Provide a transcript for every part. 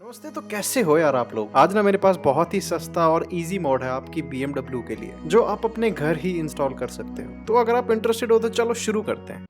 नमस्ते। तो कैसे हो यार आप लोग। आज ना मेरे पास बहुत ही सस्ता और इजी मॉड है आपकी BMW के लिए, जो आप अपने घर ही इंस्टॉल कर सकते हो। तो अगर आप इंटरेस्टेड हो तो चलो शुरू करते हैं।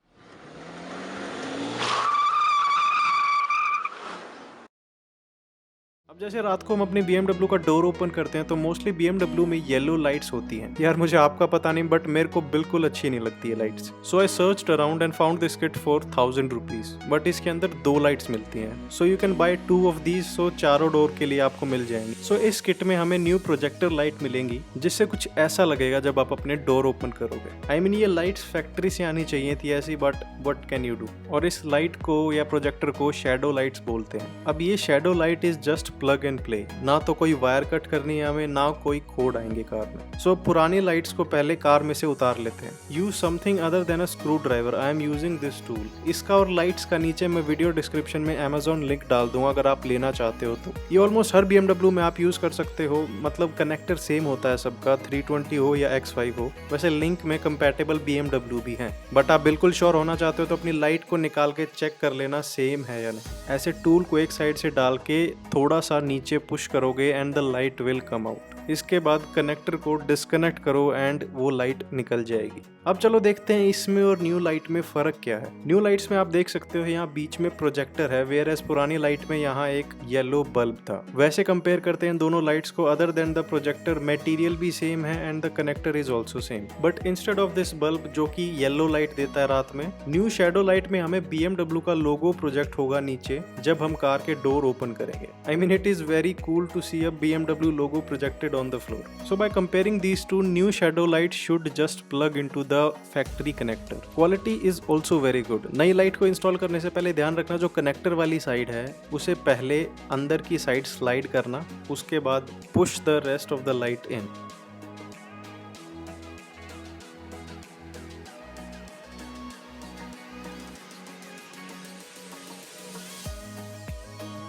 अब जैसे रात को हम अपनी BMW का डोर ओपन करते हैं तो मोस्टली BMW में येलो लाइट्स होती हैं। यार मुझे आपका पता नहीं, बट मेरे को बिल्कुल अच्छी नहीं लगती है lights. So I searched around and found this kit for 1000 rupees, but इसके अंदर 2 लाइट्स मिलती हैं। So you can buy 2 of these. So चारों डोर के लिए आपको मिल जाएंगी। सो इस किट में हमें न्यू प्रोजेक्टर लाइट मिलेंगी, जिससे कुछ ऐसा लगेगा जब आप अपने डोर ओपन करोगे। आई मीन ये लाइट्स फैक्ट्री से आनी चाहिए थी ऐसी, but what can you do. और इस लाइट को या प्रोजेक्टर को शैडो लाइट्स बोलते हैं। अब ये shadow light is just plug and play, ना तो कोई वायर कट करनी है हमें, ना कोई कोड आएंगे कार में। सो पुरानी लाइट्स को पहले कार में से उतार लेते हैं। Use something other than a screw driver. I am using this tool. इसका और लाइट्स का नीचे मैं वीडियो डिस्क्रिप्शन में Amazon लिंक डाल दूंगा अगर आप लेना चाहते हो तो। ये ऑलमोस्ट हर BMW में आप यूज कर सकते हो, मतलब कनेक्टर सेम होता है सबका, 320 हो या X5 हो। वैसे लिंक में कंपैटिबल BMW भी हैं, बट आप बिल्कुल श्योर होना चाहते हो तो अपनी लाइट को निकाल के चेक कर लेना सेम है या नहीं। ऐसे टूल को एक साइड से डाल के थोड़ा सा नीचे पुश करोगे and the light will come out. इसके बाद कनेक्टर को डिस्कनेक्ट करो एंड वो लाइट निकल जाएगी। अब चलो देखते हैं इसमें और न्यू लाइट में फर्क क्या है। न्यू लाइट्स में आप देख सकते हो यहाँ बीच में प्रोजेक्टर है, वेयर एज पुरानी लाइट में यहाँ एक येलो बल्ब था। वैसे कंपेयर करते हैं दोनों लाइट्स को, other than the projector material भी सेम है and the connector is also same. But instead of this bulb जो कि येलो लाइट देता है रात में, न्यू शैडो लाइट में हमें BMW का लोगो प्रोजेक्ट होगा नीचे जब हम कार के डोर ओपन करेंगे। I mean it is very cool to see a BMW logo projected on the floor. So by comparing these two, new shadow light should just plug into the factory connector. Quality is also very good. नई light को install करने से पहले ध्यान रखना जो connector वाली side है उसे पहले अंदर की साइड स्लाइड करना, उसके बाद push the rest of the light in.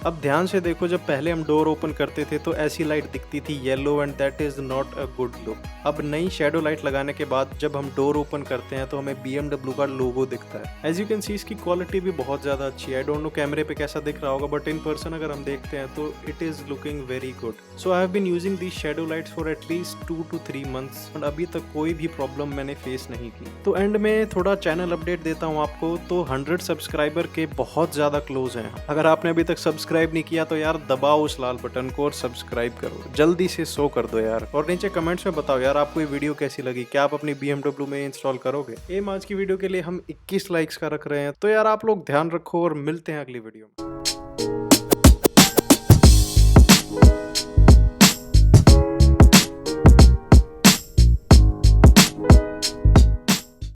अब ध्यान से देखो, जब पहले हम डोर ओपन करते थे तो ऐसी लाइट दिखती थी yellow, and that is not a good look. अब नई शैडो लाइट लगाने के बाद जब हम डोर ओपन करते हैं तो हमें BMW का लोगो दिखता है। एज यू कैन सी इसकी क्वालिटी भी बहुत ज्यादा अच्छी है। आई डोंट नो कैमरे पे कैसा दिख रहा होगा, बट इन पर्सन अगर हम देखते हैं तो it is looking very good. So I have been using these shadow lights for at least 2 to 3 months और अभी तक कोई भी प्रॉब्लम मैंने फेस नहीं की। तो एंड में थोड़ा चैनल अपडेट देता हूँ आपको। तो 100 सब्सक्राइबर के बहुत ज्यादा क्लोज हैं। अगर आपने अभी तक सब्सक्राइब नहीं किया तो यार दबाओ उस लाल बटन को और सब्सक्राइब करो, जल्दी से 100 कर दो यार। और नीचे कमेंट्स में बताओ यार आपको ये वीडियो कैसी लगी, क्या आप अपनी BMW में इंस्टॉल करोगे। एम आज की वीडियो के लिए हम 21 लाइक्स का रख रहे हैं। तो यार आप लोग ध्यान रखो और मिलते हैं अगली वीडियो में।